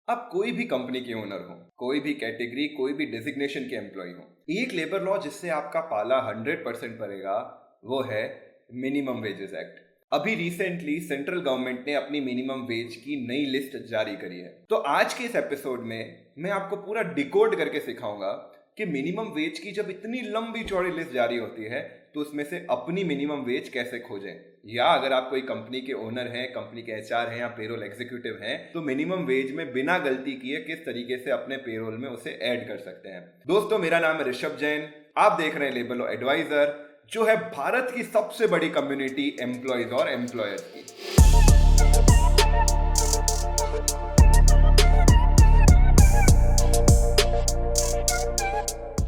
अब कोई भी कंपनी के ओनर हो, कोई भी कैटेगरी, कोई भी डेजिग्नेशन के एम्प्लॉय हो, एक लेबर लॉ जिससे आपका पाला 100% पड़ेगा वो है मिनिमम वेजेस एक्ट। अभी रिसेंटली सेंट्रल गवर्नमेंट ने अपनी मिनिमम वेज की नई लिस्ट जारी करी है। तो आज के इस एपिसोड में मैं आपको पूरा डिकोड करके सिखाऊंगा कि मिनिमम वेज की जब इतनी लंबी चौड़ी लिस्ट जारी होती है तो उसमें से अपनी मिनिमम वेज कैसे खोजें, या अगर आप कोई कंपनी के ओनर हैं, कंपनी के एचआर हैं या पेरोल एग्जीक्यूटिव हैं, तो मिनिमम वेज में बिना गलती किए किस तरीके से अपने पेरोल में उसे ऐड कर सकते हैं। दोस्तों, मेरा नाम है ऋषभ जैन, आप देख रहे हैं लेबर लॉ एडवाइजर, जो है भारत की सबसे बड़ी कम्युनिटी एम्प्लॉयज और एम्प्लॉयर्स की।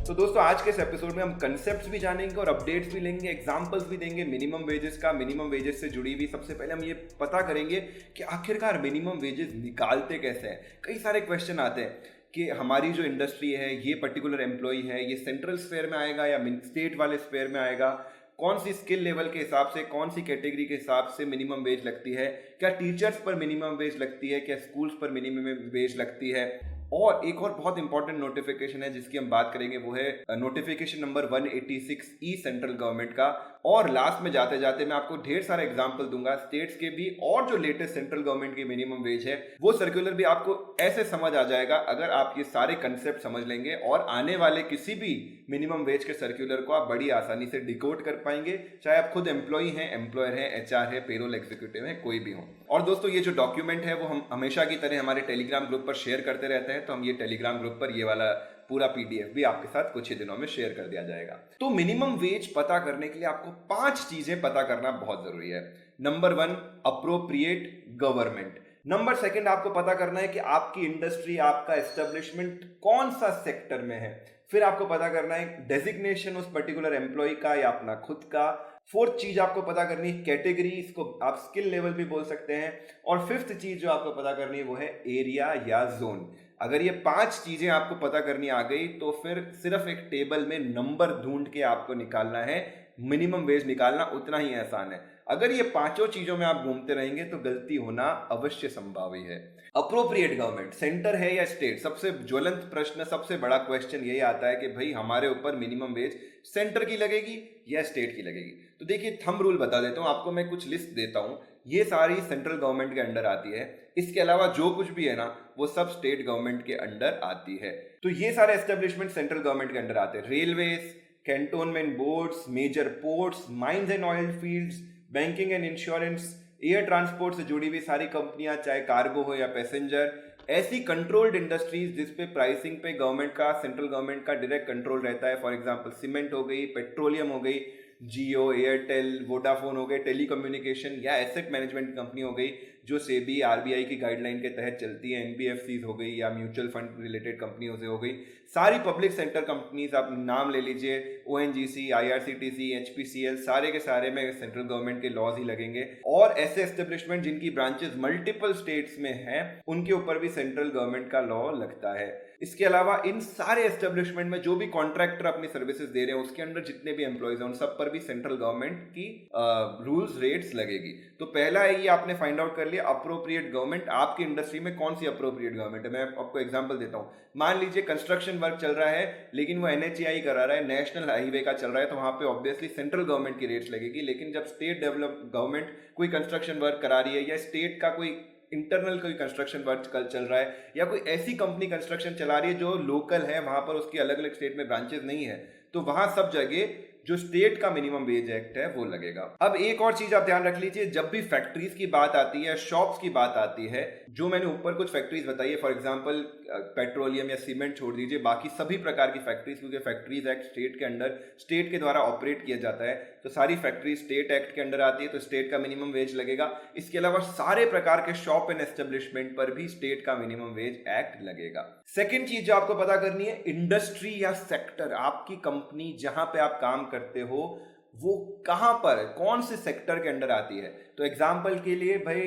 तो दोस्तों, आज के इस एपिसोड में हम कंसेप्ट्स भी जानेंगे और अपडेट्स भी लेंगे, एग्जांपल्स भी देंगे मिनिमम वेजेस का। मिनिमम वेजेस से जुड़ी हुई सबसे पहले हम ये पता करेंगे कि आखिरकार मिनिमम वेजेस निकालते कैसे हैं। कई सारे क्वेश्चन आते हैं कि हमारी जो इंडस्ट्री है, ये पर्टिकुलर एम्प्लॉय है, ये सेंट्रल स्फेयर में आएगा या स्टेट वाले स्फेयर में आएगा, कौन सी स्किल लेवल के हिसाब से, कौन सी कैटेगरी के हिसाब से मिनिमम वेज लगती है, क्या टीचर्स पर मिनिमम वेज लगती है, क्या स्कूल्स पर मिनिमम वेज लगती है। और एक और बहुत इंपॉर्टेंट नोटिफिकेशन है जिसकी हम बात करेंगे, वो है नोटिफिकेशन नंबर 186 ई सेंट्रल गवर्नमेंट का। और लास्ट में जाते जाते मैं आपको ढेर सारे एग्जांपल दूंगा स्टेट्स के भी, और जो लेटेस्ट सेंट्रल गवर्नमेंट की मिनिमम वेज है वो सर्कुलर भी आपको ऐसे समझ आ जाएगा अगर आप ये सारे कंसेप्ट समझ लेंगे, और आने वाले किसी भी मिनिमम वेज के सर्कुलर को आप बड़ी आसानी से डिकोड कर पाएंगे, चाहे आप खुद एम्प्लॉय हैं, एम्प्लॉयर हैं, एचआर है, पेरोल एग्जीक्यूटिव है, कोई भी हो। और दोस्तों, ये जो डॉक्यूमेंट है वो हम हमेशा की तरह हमारे टेलीग्राम ग्रुप पर शेयर करते रहते हैं, तो हम ये टेलीग्राम ग्रुप पर ये वाला पूरा पीडीएफ भी आपके साथ कुछ ही दिनों में शेयर कर दिया जाएगा। तो मिनिमम वेज पता करने के लिए आपको 5 चीजें पता करना बहुत जरूरी है। Number 1, appropriate government. नंबर 2, आपको पता करना है कि आपकी इंडस्ट्री, आपका एस्टेब्लिशमेंट कौन सा सेक्टर में है। फिर आपको पता करना है डेजिग्नेशन उस पर्टिकुलर एम्प्लॉय का या अपना खुद का। 4th चीज आपको पता करनी है कैटेगरी, इसको आप स्किल लेवल भी बोल सकते हैं। और 5th चीज जो आपको पता करनी है वो है एरिया या जोन। अगर ये 5 चीजें आपको पता करनी आ गई तो फिर सिर्फ एक टेबल में नंबर ढूंढ के आपको निकालना है, मिनिमम वेज निकालना उतना ही आसान है। अगर ये 5 चीजों में आप घूमते रहेंगे तो गलती होना अवश्य संभावी है। अप्रोप्रिएट गवर्नमेंट, सेंटर है या स्टेट? सबसे ज्वलंत प्रश्न, सबसे बड़ा क्वेश्चन यही आता है कि भाई हमारे ऊपर मिनिमम वेज सेंटर की लगेगी या स्टेट की लगेगी। तो देखिए, थंब रूल बता देता हूं आपको, मैं कुछ लिस्ट देता हूं, ये सारी सेंट्रल गवर्नमेंट के अंडर आती है। इसके अलावा जो कुछ भी है ना वो सब स्टेट गवर्नमेंट के अंडर आती है। तो ये सारे एस्टेब्लिशमेंट सेंट्रल गवर्नमेंट के अंडर आते हैं। Railways, cantonment boards, major ports, mines and oil fields, banking and insurance, air transport से जुड़ी हुई सारी कंपनियां, चाहे कार्गो हो या पैसेंजर, ऐसी कंट्रोल्ड इंडस्ट्रीज जिसपे प्राइसिंग पे गवर्नमेंट का, सेंट्रल गवर्नमेंट का डायरेक्ट कंट्रोल रहता है। फॉर एग्जांपल सीमेंट हो गई, पेट्रोलियम हो गई, जियो, एयरटेल, वोडाफोन हो गए, टेलीकम्युनिकेशन या एसेट मैनेजमेंट कंपनी हो गई जो सेबी, आरबीआई की गाइडलाइन के तहत चलती है, एनबीएफसीज हो गई या म्यूचुअल फंड रिलेटेड कंपनियों से हो गई। सारी पब्लिक सेक्टर कंपनीज, आप नाम ले लीजिए, ओएनजीसी, आईआरसीटीसी, एचपीसीएल, सारे के सारे में सेंट्रल गवर्नमेंट के लॉज ही लगेंगे। और ऐसे एस्टेब्लिशमेंट जिनकी ब्रांचेस मल्टीपल स्टेट्स में हैं उनके ऊपर भी सेंट्रल गवर्नमेंट का लॉ लगता है। इसके अलावा इन सारे एस्टेब्लिशमेंट में जो भी कॉन्ट्रैक्टर अपनी सर्विसेज दे रहे हैं उसके अंदर जितने भी एम्प्लॉयज हैं उन सब पर भी सेंट्रल गवर्नमेंट की रूल्स, रेट्स लगेगी। तो पहला है, ये आपने फाइंड आउट कर लिया, अप्रोप्रिएट गवर्नमेंट। आपकी इंडस्ट्री में कौन सी अप्रोप्रिएट गवर्नमेंट है? मैं आपको एग्जांपल देता हूं। मान लीजिए कंस्ट्रक्शन वर्क चल रहा है लेकिन वो एनएचएआई करा रहा है, नेशनल हाईवे का चल रहा है, तो वहां पे ऑब्वियसली सेंट्रल गवर्नमेंट की रेट्स लगेगी। लेकिन जब स्टेट डेवलप गवर्नमेंट कोई कंस्ट्रक्शन वर्क करा रही है या स्टेट का कोई इंटरनल कोई कंस्ट्रक्शन वर्क कल चल रहा है या कोई ऐसी कंपनी कंस्ट्रक्शन चला रही है जो लोकल है, वहां पर उसकी अलग अलग स्टेट में ब्रांचेस नहीं है, तो वहां सब जगह जो स्टेट का मिनिमम वेज एक्ट है वो लगेगा। अब एक और चीज आप ध्यान रख लीजिए, जब भी फैक्ट्रीज की बात आती है, शॉप्स की बात आती है, जो मैंने ऊपर कुछ फैक्ट्रीज बताई है, फॉर एग्जांपल पेट्रोलियम या सीमेंट छोड़ दीजिए, बाकी सभी प्रकार की फैक्ट्रीज, क्योंकि फैक्ट्रीज एक्ट स्टेट के अंडर, स्टेट के द्वारा ऑपरेट किया जाता है, तो सारी फैक्ट्री स्टेट एक्ट के अंडर आती है, तो स्टेट का मिनिमम वेज लगेगा। इसके अलावा सारे प्रकार के शॉप एंड एस्टेब्लिशमेंट पर भी स्टेट का मिनिमम वेज एक्ट लगेगा। सेकेंड चीज जो आपको पता करनी है, इंडस्ट्री या सेक्टर, आपकी कंपनी जहां पे आप काम करते हो वो कहां पर, कौन से सेक्टर के अंडर आती है। तो एग्जांपल के लिए भाई,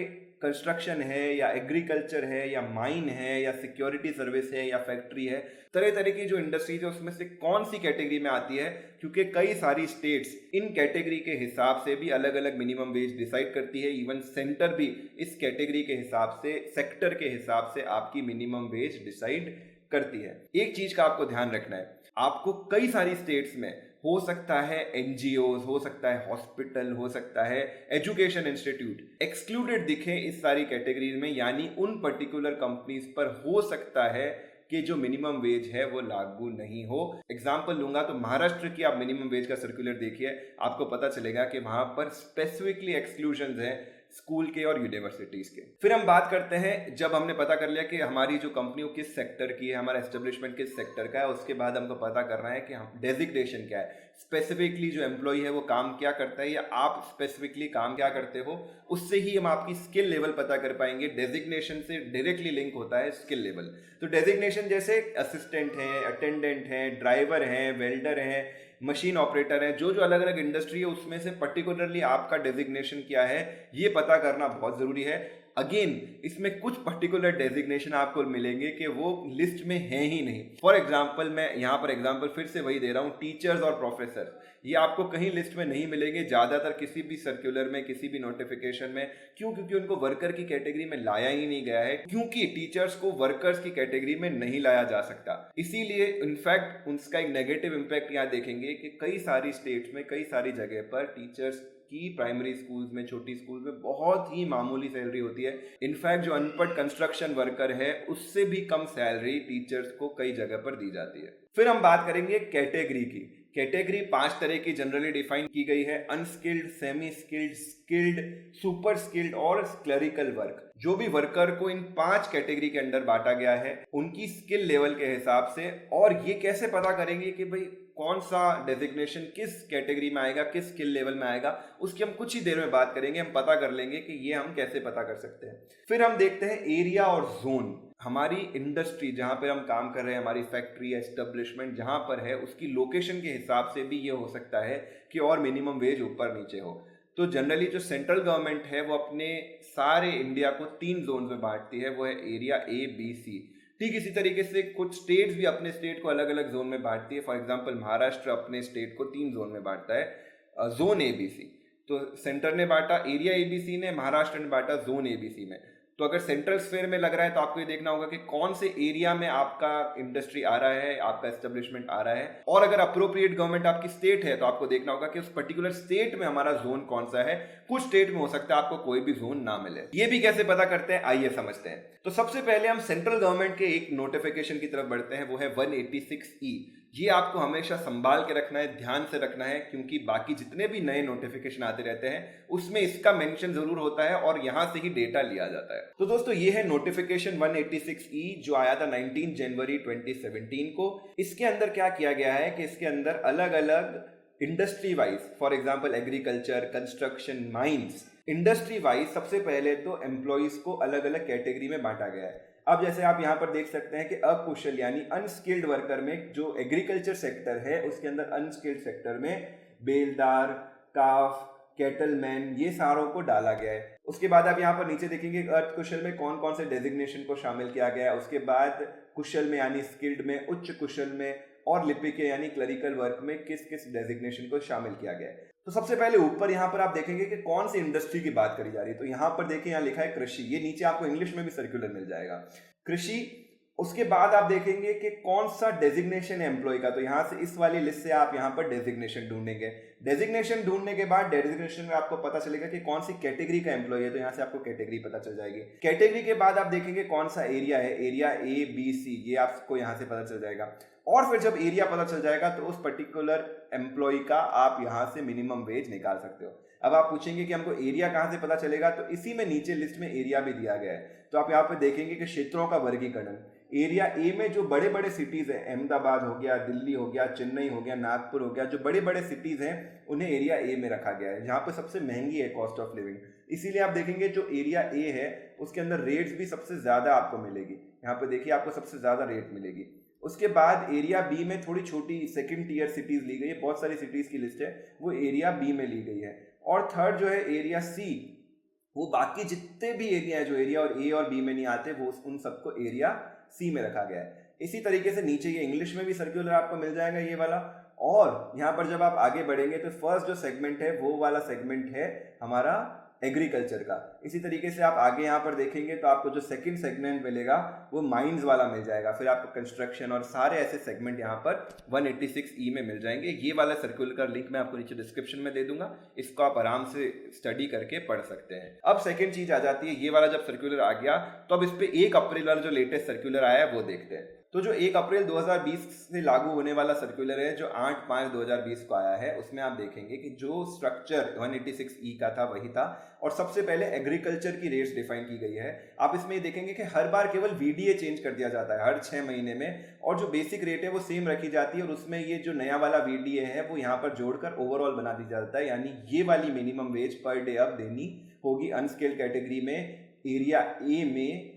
कंस्ट्रक्शन है या एग्रीकल्चर है या माइन है या सिक्योरिटी सर्विस है या फैक्ट्री है, तरह तरह की जो इंडस्ट्रीज है उसमें से कौन सी कैटेगरी में आती है, क्योंकि कई सारी स्टेट्स इन कैटेगरी के हिसाब से भी अलग अलग मिनिमम वेज डिसाइड करती है। इवन सेंटर भी इस कैटेगरी के हिसाब से, सेक्टर के हिसाब से आपकी मिनिमम वेज डिसाइड करती है। एक चीज का आपको ध्यान रखना है, आपको कई सारी स्टेट्स में हो सकता है एनजीओ, हो सकता है हॉस्पिटल, हो सकता है एजुकेशन इंस्टीट्यूट एक्सक्लूडेड दिखे इस सारी कैटेगरीज में, यानी उन पर्टिकुलर कंपनीज पर हो सकता है कि जो मिनिमम वेज है वो लागू नहीं हो। एग्जाम्पल लूंगा तो महाराष्ट्र की आप मिनिमम वेज का सर्कुलर देखिए, आपको पता चलेगा कि वहां पर स्पेसिफिकली एक्सक्लूजन है स्कूल के और यूनिवर्सिटीज के। फिर हम बात करते हैं, जब हमने पता कर लिया कि हमारी जो कंपनी किस सेक्टर की है, हमारा एस्टेब्लिशमेंट किस सेक्टर का है, उसके बाद हमको पता करना है कि हम डेजिग्नेशन क्या है, स्पेसिफिकली जो एम्प्लॉय है वो काम क्या करता है या आप स्पेसिफिकली काम क्या करते हो, उससे ही हम आपकी स्किल लेवल पता कर पाएंगे। डेजिग्नेशन से डायरेक्टली लिंक होता है स्किल लेवल। तो डेजिग्नेशन जैसे असिस्टेंट हैं, अटेंडेंट हैं, ड्राइवर हैं, वेल्डर हैं, मशीन ऑपरेटर है, जो जो अलग अलग इंडस्ट्री है उसमें से पर्टिकुलरली आपका डेजिग्नेशन क्या है ये पता करना बहुत जरूरी है। अगेन इसमें कुछ पर्टिकुलर डेजिग्नेशन आपको मिलेंगे कि वो लिस्ट में है ही नहीं। फॉर एग्जांपल मैं यहाँ पर एग्जांपल फिर से वही दे रहा हूँ, टीचर्स और प्रोफेसर, ये आपको कहीं लिस्ट में नहीं मिलेंगे, ज्यादातर किसी भी सर्कुलर में, किसी भी नोटिफिकेशन में। क्यों? क्योंकि उनको वर्कर की कैटेगरी में लाया ही नहीं गया है, क्योंकि टीचर्स को वर्कर्स की कैटेगरी में नहीं लाया जा सकता। इसीलिए इनफैक्ट उसका एक नेगेटिव इम्पैक्ट यहाँ देखेंगे कि कई सारी स्टेट्स में, कई सारी जगह पर टीचर्स की प्राइमरी स्कूल्स में, छोटी स्कूल में बहुत ही मामूली सैलरी होती है। इनफैक्ट जो अनपढ़ कंस्ट्रक्शन वर्कर है उससे भी कम सैलरी टीचर्स को कई जगह पर दी जाती है। फिर हम बात करेंगे कैटेगरी की। कैटेगरी 5 तरह की जनरली डिफाइन की गई है: unskilled, semi skilled, skilled, super skilled और क्लरिकल वर्क। जो भी वर्कर को इन 5 कैटेगरी के अंदर बांटा गया है उनकी स्किल लेवल के हिसाब से। और ये कैसे पता करेंगे कि भाई कौन सा डेजिग्नेशन किस कैटेगरी में आएगा, किस स्किल लेवल में आएगा, उसकी हम कुछ ही देर में बात करेंगे। हम पता कर लेंगे कि ये हम कैसे पता कर सकते हैं। फिर हम देखते हैं एरिया और जोन। हमारी इंडस्ट्री जहां पर हम काम कर रहे हैं, हमारी फैक्ट्री, एस्टेब्लिशमेंट जहां पर है, उसकी लोकेशन के हिसाब से भी ये हो सकता है कि और मिनिमम वेज ऊपर नीचे हो। तो जनरली जो सेंट्रल गवर्नमेंट है वो अपने सारे इंडिया को 3 जोन में बांटती है, वो है एरिया ए, बी, सी। ठीक इसी तरीके से कुछ स्टेट्स भी अपने स्टेट को अलग अलग जोन में बांटती है। फॉर एग्जांपल महाराष्ट्र अपने स्टेट को 3 जोन में बांटता है, जोन ए, बी, सी। तो सेंटर ने बांटा एरिया ए, बी, सी ने, महाराष्ट्र ने बांटा जोन ए, बी, सी में। तो अगर सेंट्रल स्फीयर में लग रहा है तो आपको ये देखना होगा कि कौन से एरिया में आपका इंडस्ट्री आ रहा है, आपका एस्टेब्लिशमेंट आ रहा है। और अगर अप्रोप्रिएट गवर्नमेंट आपकी स्टेट है तो आपको देखना होगा कि उस पर्टिकुलर स्टेट में हमारा जोन कौन सा है। कुछ स्टेट में हो सकता है आपको कोई भी जोन ना मिले। ये भी कैसे पता करते हैं, आइए समझते हैं। तो सबसे पहले हम सेंट्रल गवर्नमेंट के एक नोटिफिकेशन की तरफ बढ़ते हैं, वो है 186E। ये आपको हमेशा संभाल के रखना है, ध्यान से रखना है, क्योंकि बाकी जितने भी नए नोटिफिकेशन आते रहते हैं उसमें इसका मेंशन जरूर होता है और यहां से ही डेटा लिया जाता है। तो दोस्तों ये है नोटिफिकेशन 186E जो आया था 19 जनवरी 2017 को। इसके अंदर क्या किया गया है कि इसके अंदर अलग अलग industry wise, for example agriculture, construction, mines, industry wise सबसे पहले तो एम्प्लॉइज को अलग अलग कैटेगरी में बांटा गया है। अब जैसे आप यहाँ पर देख सकते हैं कि अकुशल यानी अनस्किल्ड वर्कर में जो एग्रीकल्चर सेक्टर है उसके अंदर अनस्किल्ड सेक्टर में बेलदार, काफ, कैटलमैन, ये सारों को डाला गया है। उसके बाद आप यहाँ पर नीचे देखेंगे अर्थ कुशल में कौन कौन से डेजिग्नेशन को शामिल किया गया है। उसके बाद कुशल में यानी स्किल्ड में, उच्च कुशल में और लिपिक यानी क्लरिकल वर्क में किस किस डेजिग्नेशन को शामिल किया गया है। तो सबसे पहले ऊपर यहाँ पर आप देखेंगे कि कौन सी इंडस्ट्री की बात करी जा रही है। तो यहाँ पर देखिए, यहाँ लिखा है कृषि, ये नीचे आपको इंग्लिश में भी सर्कुलर मिल जाएगा, कृषि। उसके बाद आप देखेंगे कि कौन सा डेजिग्नेशन है एम्प्लॉय का। तो यहाँ से इस वाली लिस्ट से आप यहाँ पर डेजिग्नेशन ढूंढेंगे। डेजिग्नेशन ढूंढने के बाद डेजिग्नेशन में आपको पता चलेगा कि कौन सी कैटेगरी का एम्प्लॉय है, तो यहाँ से आपको कैटेगरी पता चल जाएगी। कैटेगरी के बाद आप देखेंगे कौन सा एरिया है, एरिया ए, बी, सी, ये आपको यहाँ से पता चल जाएगा। और फिर जब एरिया पता चल जाएगा तो उस पर्टिकुलर एम्प्लॉय का आप यहाँ से मिनिमम वेज निकाल सकते हो। अब आप पूछेंगे कि हमको एरिया कहाँ से पता चलेगा, तो इसी में नीचे लिस्ट में एरिया भी दिया गया है। तो आप यहाँ पे देखेंगे कि क्षेत्रों का वर्गीकरण, एरिया ए में जो बड़े बड़े सिटीज हैं, अहमदाबाद हो गया, दिल्ली हो गया, चेन्नई हो गया, नागपुर हो गया, जो बड़े बड़े सिटीज हैं उन्हें एरिया ए में रखा गया है, जहाँ पे सबसे महंगी है कॉस्ट ऑफ लिविंग। इसीलिए आप देखेंगे जो एरिया ए है उसके अंदर रेट्स भी सबसे ज्यादा आपको मिलेगी। यहाँ पे देखिए आपको सबसे ज्यादा रेट मिलेगी। उसके बाद एरिया बी में थोड़ी छोटी सेकंड टीयर सिटीज ली गई है, बहुत सारी सिटीज की लिस्ट है, वो एरिया बी में ली गई है। और थर्ड जो है एरिया सी, वो बाकी जितने भी एरिया है, जो एरिया और ए और बी में नहीं आते, वो उन सबको एरिया सी में रखा गया है। इसी तरीके से नीचे ये इंग्लिश में भी सर्कुलर आपको मिल जाएगा ये वाला। और यहाँ पर जब आप आगे बढ़ेंगे तो फर्स्ट जो सेगमेंट है वो वाला सेगमेंट है हमारा एग्रीकल्चर का। इसी तरीके से आप आगे यहाँ पर देखेंगे तो आपको जो सेकंड सेगमेंट मिलेगा वो माइंस वाला मिल जाएगा, फिर आपको कंस्ट्रक्शन और सारे ऐसे सेगमेंट यहाँ पर 186E में मिल जाएंगे। ये वाला सर्कुलर का लिंक मैं आपको नीचे डिस्क्रिप्शन में दे दूंगा, इसको आप आराम से स्टडी करके पढ़ सकते हैं। अब सेकेंड चीज आ जाती है, ये वाला जब सर्कुलर आ गया तो अब इस पे 1 अप्रैल वाला जो लेटेस्ट सर्कुलर आया है वो देखते हैं। तो जो 1 अप्रैल 2020 से लागू होने वाला सर्कुलर है जो 8/5/2020 को आया है, उसमें आप देखेंगे कि जो स्ट्रक्चर 186E का था वही था, और सबसे पहले एग्रीकल्चर की रेट्स डिफाइन की गई है। आप इसमें देखेंगे कि हर बार केवल VDA चेंज कर दिया जाता है हर 6 महीने में, और जो बेसिक रेट है वो सेम रखी जाती है, और उसमें ये जो नया वाला VDA है वो यहाँ पर जोड़कर ओवरऑल बना दी जाता है। यानी ये वाली मिनिमम वेज पर डे अब देनी होगी अनस्किल्ड कैटेगरी में, एरिया ए में,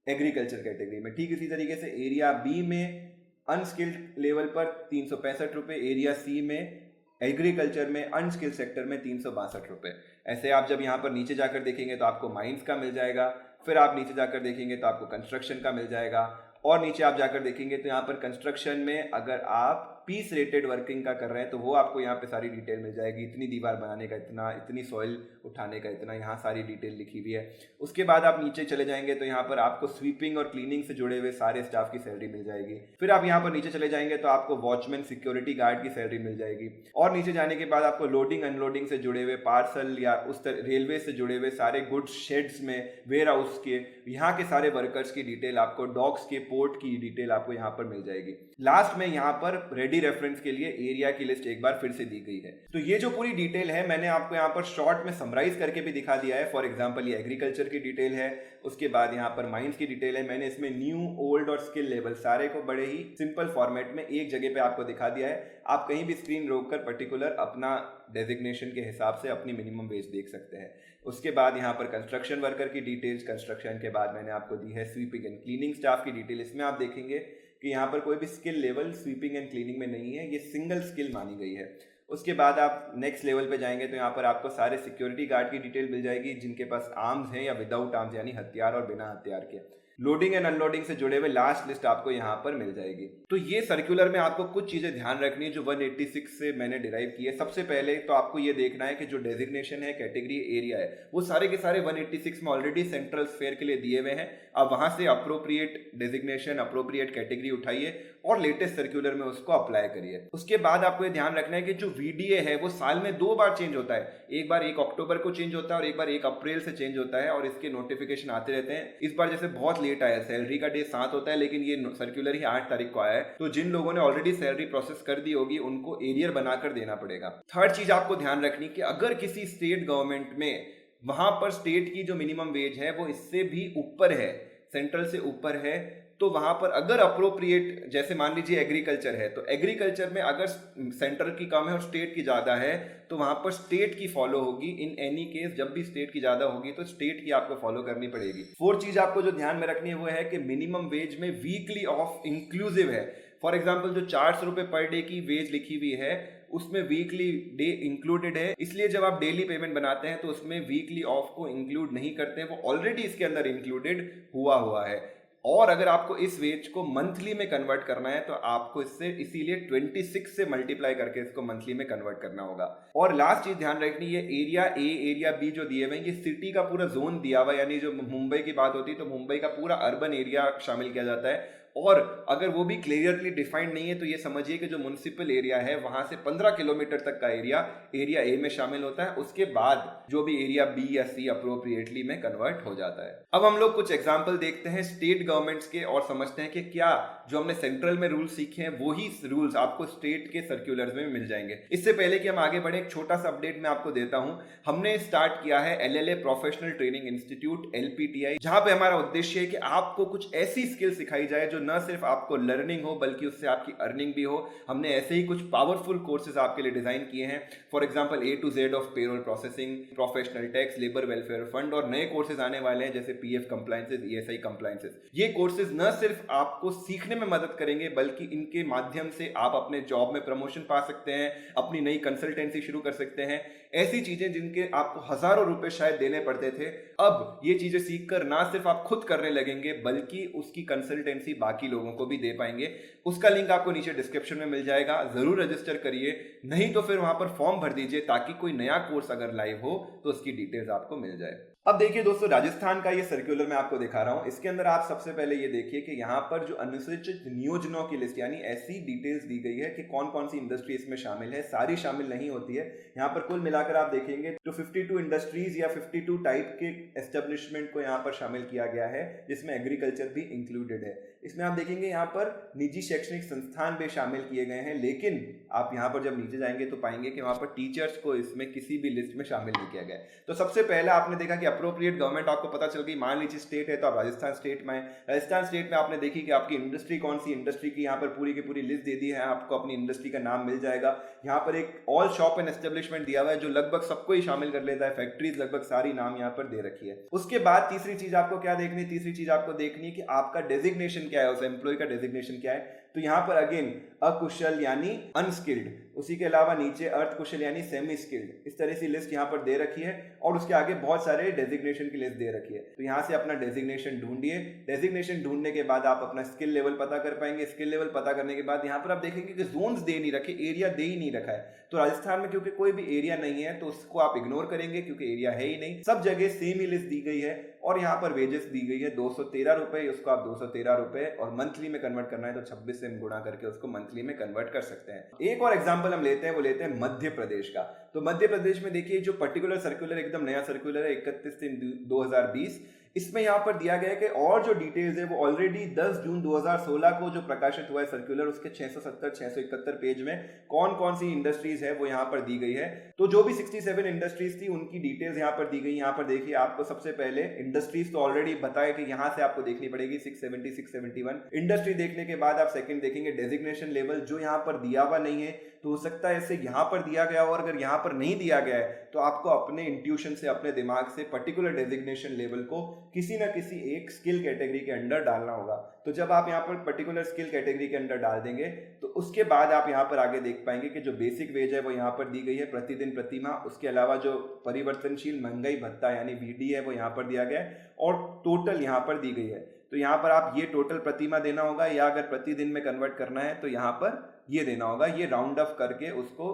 एग्रीकल्चर कैटेगरी में। ठीक इसी तरीके से एरिया बी में अनस्किल्ड लेवल पर 365 रुपये, एरिया सी में एग्रीकल्चर में अनस्किल्ड सेक्टर में 362 रुपये। ऐसे आप जब यहाँ पर नीचे जाकर देखेंगे तो आपको माइंस का मिल जाएगा, फिर आप नीचे जाकर देखेंगे तो आपको कंस्ट्रक्शन का मिल जाएगा, और नीचे आप जाकर देखेंगे तो यहाँ पर कंस्ट्रक्शन में अगर आप पीस रेटेड वर्किंग का कर रहे हैं तो वो आपको यहाँ पे सारी डिटेल मिल जाएगी। इतनी दीवार बनाने का इतना, इतनी सॉइल उठाने का इतना, यहाँ सारी डिटेल लिखी हुई है। उसके बाद आप नीचे चले जाएंगे तो यहाँ पर आपको स्वीपिंग और क्लीनिंग से जुड़े हुए सारे स्टाफ की सैलरी मिल जाएगी। फिर आप यहाँ पर नीचे चले जाएंगे तो आपको वॉचमैन, सिक्योरिटी गार्ड की सैलरी मिल जाएगी। और नीचे जाने के बाद आपको लोडिंग अनलोडिंग से जुड़े हुए, पार्सल या उस रेलवे से जुड़े हुए सारे गुड्स शेड्स में, वेयर हाउस के, यहाँ के सारे वर्कर्स की डिटेल आपको, डॉक्स के, पोर्ट की डिटेल आपको यहाँ पर मिल जाएगी। लास्ट में यहाँ पर रेडी रेफरेंस के लिए एरिया की लिस्ट एक बार फिर से दी गई है। तो ये जो पूरी डिटेल है मैंने आपको यहाँ पर शॉर्ट में समराइज करके भी दिखा दिया है। फॉर एग्जांपल ये एग्रीकल्चर की डिटेल है, उसके बाद यहाँ पर माइंस की डिटेल है। मैंने इसमें न्यू, ओल्ड और स्किल लेवल सारे को बड़े ही सिंपल फॉर्मेट में एक जगह पे आपको दिखा दिया है। आप कहीं भी स्क्रीन रोककर पर्टिकुलर अपना डेजिग्नेशन के हिसाब से अपनी मिनिमम वेज देख सकते हैं। उसके बाद यहाँ पर कंस्ट्रक्शन वर्कर की डिटेल्स, कंस्ट्रक्शन के बाद मैंने आपको दी है स्वीपिंग एंड क्लीनिंग स्टाफ की डिटेल। इसमें आप देखेंगे कि यहाँ पर कोई भी skill level sweeping and cleaning में नहीं है, ये सिंगल स्किल मानी गई है। उसके बाद आप नेक्स्ट लेवल पे जाएंगे तो यहाँ पर आपको सारे सिक्योरिटी गार्ड की डिटेल मिल जाएगी जिनके पास आर्म्स हैं या विदाउट आर्म्स, यानी हथियार और बिना हथियार के। लोडिंग एंड अनलोडिंग से जुड़े हुए लास्ट लिस्ट आपको यहाँ पर मिल जाएगी। तो ये सर्कुलर में आपको कुछ चीजें ध्यान रखनी है जो 186 से मैंने डिराइव की है। सबसे पहले तो आपको ये देखना है कि जो डेजिग्नेशन है, कैटेगरी, एरिया है, वो सारे के सारे 186 में ऑलरेडी सेंट्रल स्फेयर के लिए दिए हुए हैं। आप वहां से अप्रोप्रिएट डेजिग्नेशन, अप्रोप्रिएट कैटेगरी उठाइए और लेटेस्ट सर्कुलर में उसको अप्लाई करिए। उसके बाद आपको ये ध्यान रखना है कि जो VDA है वो साल में 2 बार चेंज होता है। एक बार 1 अक्टूबर को चेंज होता है और एक बार 1 अप्रैल से चेंज होता है, और इसके नोटिफिकेशन आते रहते हैं। इस बार जैसे बहुत लेट आया, सैलरी का डे 7 होता है लेकिन ये सर्कुलर ही 8 तारीख को आया है, तो जिन लोगों ने ऑलरेडी सैलरी प्रोसेस कर दी होगी उनको एरियर बनाकर देना पड़ेगा। थर्ड चीज आपको ध्यान रखनी कि अगर किसी स्टेट गवर्नमेंट में वहां पर स्टेट की जो मिनिमम वेज है वो इससे भी ऊपर है, सेंट्रल से ऊपर है, तो वहां पर अगर अप्रोप्रिएट, जैसे मान लीजिए एग्रीकल्चर है, तो एग्रीकल्चर में अगर सेंटर की कम है और स्टेट की ज्यादा है तो वहां पर स्टेट की फॉलो होगी। इन एनी केस जब भी स्टेट की ज्यादा होगी तो स्टेट की आपको फॉलो करनी पड़ेगी। फोर्थ चीज आपको जो ध्यान में रखनी है वो है कि मिनिमम वेज में वीकली ऑफ इंक्लूसिव है। फॉर एग्जाम्पल जो 400 रुपए पर डे की वेज लिखी हुई है उसमें वीकली डे इंक्लूडेड है, इसलिए जब आप डेली पेमेंट बनाते हैं तो उसमें वीकली ऑफ को इंक्लूड नहीं करते हैं, वो ऑलरेडी इसके अंदर इंक्लूडेड हुआ है। और अगर आपको इस वेज को मंथली में कन्वर्ट करना है तो आपको इससे इसीलिए 26 से मल्टीप्लाई करके इसको मंथली में कन्वर्ट करना होगा। और लास्ट चीज ध्यान रखनी है, एरिया ए, एरिया बी जो दिए हुए हैं ये सिटी का पूरा जोन दिया हुआ है, यानी जो मुंबई की बात होती है तो मुंबई का पूरा अर्बन एरिया शामिल किया जाता है। और अगर वो भी क्लियरली डिफाइंड नहीं है तो ये समझिए कि जो म्युनिसिपल एरिया है वहां से 15 किलोमीटर तक का एरिया ए में शामिल होता है। उसके बाद जो भी एरिया बी या सी अप्रोप्रिएटली में कन्वर्ट हो जाता है। अब हम लोग कुछ एग्जांपल देखते हैं स्टेट गवर्नमेंट्स के और समझते हैं कि क्या जो हमने सेंट्रल में रूल सीखे हैं वही रूल्स आपको स्टेट के सर्कुलर्स में मिल जाएंगे। इससे पहले कि हम आगे बढ़े एक छोटा सा अपडेट मैं आपको देता हूं। हमने स्टार्ट किया है LLA professional training institute LPTI, जहां पे हमारा उद्देश्य है कि आपको कुछ ऐसी स्किल सिखाई जाए जो न सिर्फ आपको लर्निंग हो बल्कि उससे आपकी अर्निंग भी हो। हमने ऐसे ही कुछ पावरफुल कोर्सेज आपके लिए डिजाइन किए हैं। For example A to Z of payroll processing, professional tax, labour welfare fund, और नए कोर्सेज आने वाले हैं जैसे PF कंप्लायंसेस, ESI कंप्लायंसेस। ये कोर्सेज न सिर्फ आपको सीखने में मदद करेंगे बल्कि इनके माध्यम से आप अपने जॉब में प्रमोशन पा सकते हैं, अपनी नई कंसल्टेंसी शुरू कर सकते हैं। ऐसी चीजें जिनके आपको हजारों रुपए शायद देने पड़ते थे, अब ये चीजें सीखकर ना सिर्फ आप खुद करने लगेंगे बल्कि उसकी कंसल्टेंसी बाकी लोगों को भी दे पाएंगे। उसका लिंक आपको नीचे डिस्क्रिप्शन में मिल जाएगा, जरूर रजिस्टर करिए, नहीं तो फिर वहां पर फॉर्म भर दीजिए ताकि कोई नया कोर्स अगर लाइव हो तो उसकी डिटेल्स आपको मिल जाए। अब देखिए दोस्तों, राजस्थान का ये सर्कुलर मैं आपको दिखा रहा हूं। इसके अंदर आप सबसे पहले ये देखिए कि यहाँ पर जो अनुसूचित नियोजनों की लिस्ट यानी ऐसी डिटेल्स दी गई है कि कौन कौन सी इंडस्ट्री इसमें शामिल है। सारी शामिल नहीं होती है। यहाँ पर कुल मिलाकर आप देखेंगे तो 52 इंडस्ट्रीज या 52 टाइप के एस्टेब्लिशमेंट को यहाँ पर शामिल किया गया है, जिसमें एग्रीकल्चर भी इंक्लूडेड है। इसमें आप देखेंगे यहाँ पर निजी शैक्षणिक संस्थान भी शामिल किए गए हैं, लेकिन आप यहाँ पर जब नीचे जाएंगे तो पाएंगे कि वहां पर टीचर्स को इसमें किसी भी लिस्ट में शामिल नहीं किया गया है। तो सबसे पहले आपने देखा कि अप्रोप्रिएट गवर्नमेंट आपको पता चल गई। मान लीजिए स्टेट है तो आप राजस्थान स्टेट में, राजस्थान स्टेट में आपने देखी कि आपकी इंडस्ट्री कौन सी इंडस्ट्री की यहाँ पर पूरी की पूरी लिस्ट दे दी है, आपको अपनी इंडस्ट्री का नाम मिल जाएगा। यहाँ पर एक ऑल शॉप एंड एस्टेब्लिशमेंट दिया हुआ है जो लगभग सबको ही शामिल कर लेता है, फैक्ट्रीज लगभग सारी नाम यहाँ पर दे रखी है। उसके बाद तीसरी चीज आपको क्या देखनी है, तीसरी चीज आपको देखनी है कि आपका डेजिग्नेशन क्या है, उस एम्प्लॉय का डेजिग्नेशन क्या है। तो यहाँ पर अगेन अकुशल यानी अनस्किल्ड, उसी के अलावा नीचे अर्धकुशल यानी सेमी स्किल्ड, इस तरह से लिस्ट यहाँ पर दे रखी है और उसके आगे बहुत सारे डेजिग्नेशन की लिस्ट दे रखी है। तो यहाँ से अपना डेजिग्नेशन ढूंढिए। डेजिग्नेशन ढूंढने के बाद आप अपना स्किल लेवल पता कर पाएंगे। स्किल लेवल पता करने के बाद यहाँ पर आप देखेंगे कि जोन्स दे नहीं रखे, एरिया दे ही नहीं रखा है। तो राजस्थान में क्योंकि कोई भी एरिया नहीं है तो उसको आप इग्नोर करेंगे क्योंकि एरिया है ही नहीं। सब जगह सेम ही लिस्ट दी गई है और यहाँ पर वेजेस दी गई है 213 रुपए, उसको आप 213 रुपए और मंथली में कन्वर्ट करना है तो 26 से गुणा करके उसको मंथली में कन्वर्ट कर सकते हैं। एक और एग्जांपल हम लेते हैं, वो लेते हैं मध्य प्रदेश का। तो मध्य प्रदेश में देखिए जो पर्टिकुलर सर्कुलर एकदम नया सर्कुलर है 31/3/2020, इसमें यहाँ पर दिया गया है कि और जो डिटेल्स है वो ऑलरेडी 10 जून 2016 को जो प्रकाशित हुआ है सर्कुलर, उसके 670-671 पेज में कौन कौन सी इंडस्ट्रीज है वो यहाँ पर दी गई है। तो जो भी 67 इंडस्ट्रीज थी उनकी डिटेल्स यहाँ पर दी गई। यहाँ पर देखिए आपको सबसे पहले इंडस्ट्रीज तो ऑलरेडी बताया कि यहाँ से आपको देखनी पड़ेगी 670 671 इंडस्ट्री। देखने के बाद आप सेकंड देखेंगे डेजिग्नेशन लेवल, जो यहाँ पर दिया हुआ नहीं है तो हो सकता है इसे यहाँ पर दिया गया हो, और अगर यहाँ पर नहीं दिया गया है तो आपको अपने इंट्यूशन से अपने दिमाग से पर्टिकुलर डेजिग्नेशन लेवल को किसी ना किसी एक स्किल कैटेगरी के अंडर डालना होगा। तो जब आप यहाँ पर पर्टिकुलर स्किल कैटेगरी के अंडर डाल देंगे तो उसके बाद आप यहाँ पर आगे देख पाएंगे कि जो बेसिक वेज है वो यहाँ पर दी गई है प्रतिदिन प्रतिमाह। उसके अलावा जो परिवर्तनशील महंगाई भत्ता यानी VD है वो यहाँ पर दिया गया है और टोटल यहाँ पर दी गई है। तो यहाँ पर आप ये टोटल प्रतिमाह देना होगा, या अगर प्रतिदिन में कन्वर्ट करना है तो यहाँ पर ये देना होगा। ये राउंड ऑफ करके उसको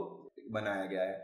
बनाया गया है।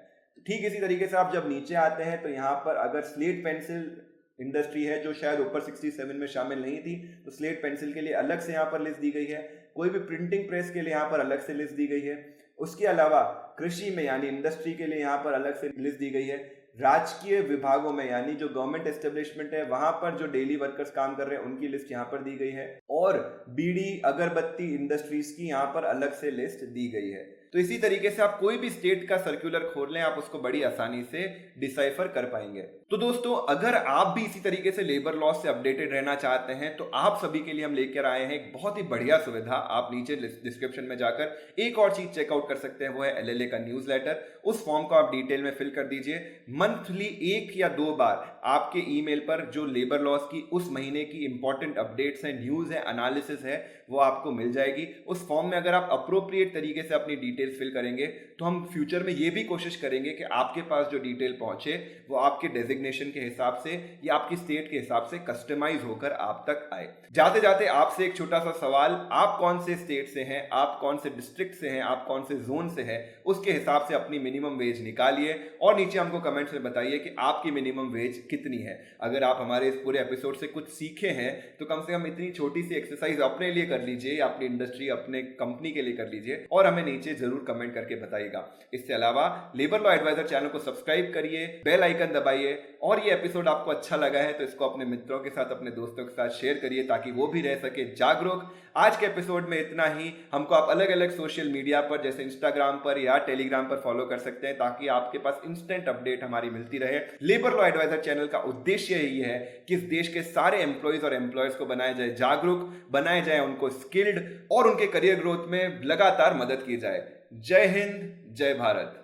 ठीक इसी तरीके से आप जब नीचे आते हैं तो यहाँ पर अगर स्लेट पेंसिल इंडस्ट्री है जो शायद ऊपर 67 में शामिल नहीं थी, तो स्लेट पेंसिल के लिए अलग से यहाँ पर लिस्ट दी गई है। कोई भी प्रिंटिंग प्रेस के लिए यहाँ पर अलग से लिस्ट दी गई है। उसके अलावा कृषि में यानी इंडस्ट्री के लिए यहाँ पर अलग से लिस्ट दी गई है। राजकीय विभागों में यानी जो गवर्नमेंट एस्टेब्लिशमेंट है वहां पर जो डेली वर्कर्स काम कर रहे हैं उनकी लिस्ट यहाँ पर दी गई है, और बीड़ी अगरबत्ती इंडस्ट्रीज की यहाँ पर अलग से लिस्ट दी गई है। तो इसी तरीके से आप कोई भी स्टेट का सर्कुलर खोल लें, आप उसको बड़ी आसानी से डिसाइफर कर पाएंगे। तो दोस्तों, अगर आप भी इसी तरीके से लेबर लॉ से अपडेटेड रहना चाहते हैं तो आप सभी के लिए हम लेकर आए हैं एक बहुत ही बढ़िया सुविधा। आप नीचे डिस्क्रिप्शन में जाकर एक और चीज चेकआउट कर सकते हैं, वो है LLA का न्यूज़लेटर। उस फॉर्म को आप डिटेल में फिल कर दीजिए। मंथली 1 या 2 बार आपके ईमेल पर जो लेबर लॉज की उस महीने की इंपॉर्टेंट अपडेट्स हैं, न्यूज है, एनालिसिस है, वो आपको मिल जाएगी। उस फॉर्म में अगर आप अप्रोप्रिएट तरीके से अपनी डिटेल्स फिल करेंगे तो हम फ्यूचर में ये भी कोशिश करेंगे कि आपके पास जो डिटेल पहुंचे वो आपके डेजिग्नेशन के हिसाब से या आपकी स्टेट के हिसाब से कस्टमाइज होकर आप तक आए। जाते जाते आपसे एक छोटा सा सवाल, आप कौन से स्टेट से हैं, आप कौन से डिस्ट्रिक्ट से हैं, आप कौन से जोन से हैं, उसके हिसाब से अपनी मिनिमम वेज निकालिए और नीचे हमको कमेंट्स में बताइए कि आपकी मिनिमम वेज कितनी है। अगर आप हमारे इस पूरे एपिसोड से कुछ सीखे हैं तो कम से कम इतनी छोटी सी एक्सरसाइज अपने लिए कर लीजिए या अपनी इंडस्ट्री, अपने कंपनी के लिए कर लीजिए और हमें नीचे जरूर कमेंट करके बताइएगा। इसके अलावा लेबर लॉ एडवाइजर चैनल को सब्सक्राइब करिए, बेल आइकन दबाइए, और ये एपिसोड आपको अच्छा लगा है तो इसको अपने मित्रों के साथ, अपने दोस्तों के साथ शेयर करिए ताकि वो भी रह सके जागरूक। आज के एपिसोड में इतना ही। हमको आप अलग अलग सोशल मीडिया पर जैसे इंस्टाग्राम पर या टेलीग्राम पर फॉलो कर सकते हैं ताकि आपके पास इंस्टेंट अपडेट हमारी मिलती रहे। लेबर लॉ एडवाइजर चैनल का उद्देश्य यही है कि इस देश के सारे एम्प्लॉयज और एम्प्लॉयर्स को बनाया जाए जागरूक, बनाया जाए उनको स्किल्ड और उनके करियर ग्रोथ में लगातार मदद की जाए। जय हिंद, जय भारत।